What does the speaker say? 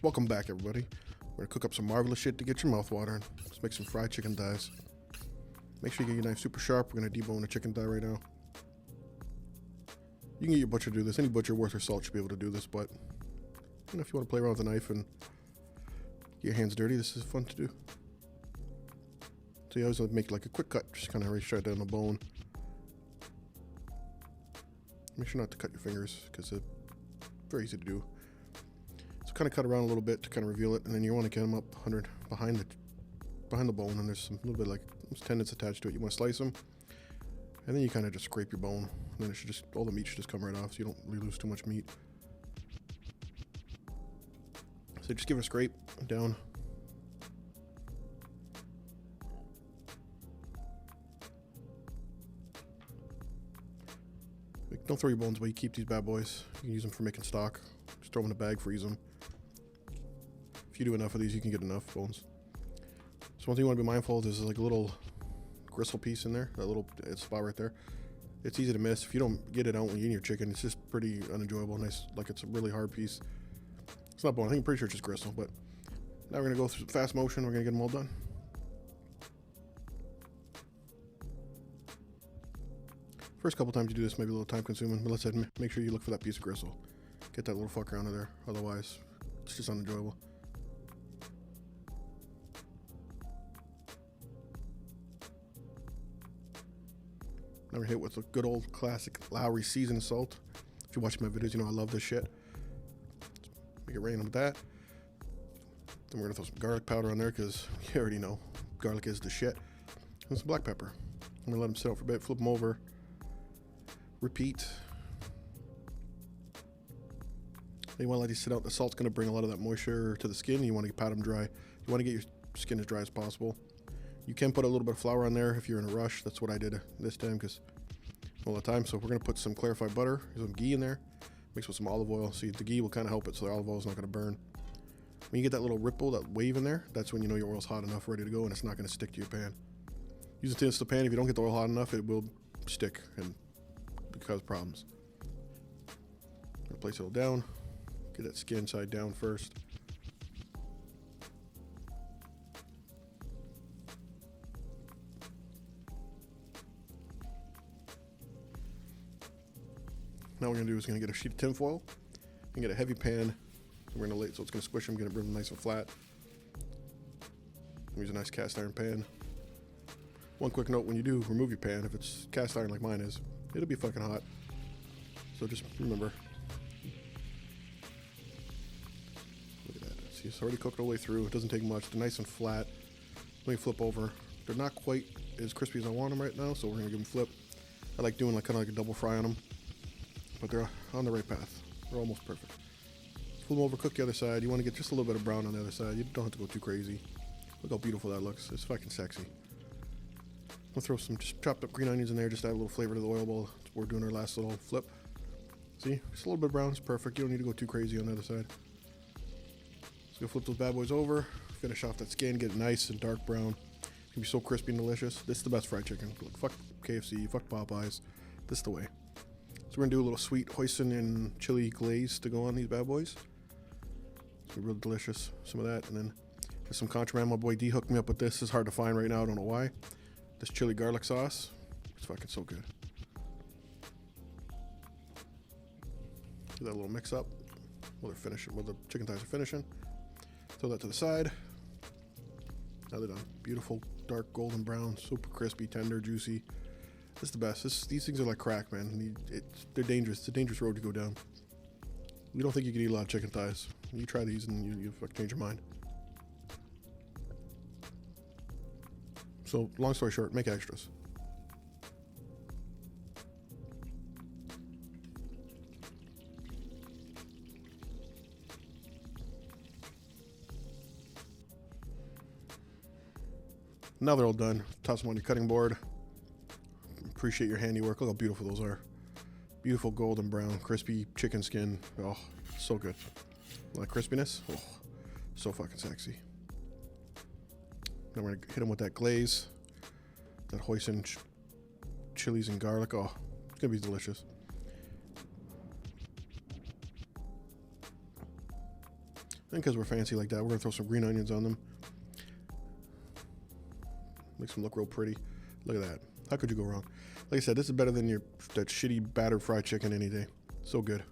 Welcome back, everybody. We're gonna cook up some marvelous shit to get your mouth watering. Let's make some fried chicken thighs. Make sure you get your knife super sharp. We're gonna debone a chicken thigh right now. You can get your butcher to do this. Any butcher worth their salt should be able to do this, but you know, if you want to play around with a knife and get your hands dirty, this is fun to do. So you always make like a quick cut, just kind of right straight down the bone. Make sure not to cut your fingers because it's very easy to do. So kind of cut around a little bit to kind of reveal it, and then you want to get them up behind the bone, and there's some little bit like tendons attached to it. You want to slice them, and then you kind of just scrape your bone, and then it should just, all the meat should just come right off, so you don't really lose too much meat. So just give it a scrape down. Don't throw your bones away. You keep these bad boys. You can use them for making stock. Just throw them in a bag, freeze them. If you do enough of these, you can get enough bones. So one thing you want to be mindful of is like a little gristle piece in there, that little spot right there. It's easy to miss. If you don't get it out when you eat your chicken, it's just pretty unenjoyable. Nice, like it's a really hard piece. It's not bone. I think I'm pretty sure it's just gristle. But now we're gonna go through fast motion. We're gonna get them all done. First couple times you do this may be a little time consuming, but let's make sure you look for that piece of gristle. Get that little fucker out of there, otherwise it's just unenjoyable. Now we're hit with a good old classic Lowry seasoned salt. If you watch my videos, you know I love this shit. Make it rain with that. Then we're gonna throw some garlic powder on there because you already know garlic is the shit. And some black pepper. I'm gonna let them sit out for a bit, flip them over. Repeat. You want to let these sit out. The salt's going to bring a lot of that moisture to the skin. You want to pat them dry. You want to get your skin as dry as possible. You can put a little bit of flour on there if you're in a rush. That's what I did this time because all the time. So we're going to put some clarified butter, some ghee in there, mixed with some olive oil. See, the ghee will kind of help it so the olive oil is not going to burn. When you get that little ripple, that wave in there, that's when you know your oil's hot enough, ready to go, and it's not going to stick to your pan. Use a stainless steel pan. If you don't get the oil hot enough, it will stick and cause problems. Place it all down. Get that skin side down first. Now what we're gonna do is gonna get a sheet of tin foil and get a heavy pan. We're gonna lay it so it's gonna squish them, get it nice and flat. Use a nice cast iron pan. One quick note: when you do remove your pan, if it's cast iron like mine is, it'll be fucking hot. So just remember. Look at that. See, it's already cooked all the way through. It doesn't take much. They're nice and flat. Let me flip over. They're not quite as crispy as I want them right now, so we're gonna give them a flip. I like doing like kind of like a double fry on them, but they're on the right path. They're almost perfect. Flip them over, cook the other side. You want to get just a little bit of brown on the other side. You don't have to go too crazy. Look how beautiful that looks. It's fucking sexy. I'll throw some just chopped up green onions in there, just add a little flavor to the oil while we're doing our last little flip. See, just a little bit of brown is perfect. You don't need to go too crazy on the other side. So go flip those bad boys over, finish off that skin, get it nice and dark brown. It's gonna be so crispy and delicious. This is the best fried chicken. Look, fuck KFC, fuck Popeyes. This is the way. So we're gonna do a little sweet hoisin and chili glaze to go on these bad boys. It's gonna be real delicious. Some of that, and then there's some contraband. My boy D hooked me up with this. It's hard to find right now. I don't know why. This chili garlic sauce. It's fucking so good. Do that little mix up while they're finishing, while the chicken thighs are finishing. Throw that to the side. Now they're done. Beautiful, dark golden brown, super crispy, tender, juicy. This is the best. These things are like crack, man. They're dangerous. It's a dangerous road to go down. You don't think you can eat a lot of chicken thighs. You try these and you fucking change your mind. So, long story short, make extras. Now they're all done. Toss them on your cutting board. Appreciate your handiwork. Look how beautiful those are. Beautiful golden brown, crispy chicken skin. Oh, so good. Like crispiness? Oh, so fucking sexy. Now we're gonna hit them with that glaze, that hoisin chilies and garlic. Oh, it's gonna be delicious. And because we're fancy like that, we're going to throw some green onions on them. Makes them look real pretty. Look at that. How could you go wrong? Like I said, this is better than that shitty battered fried chicken any day. So good.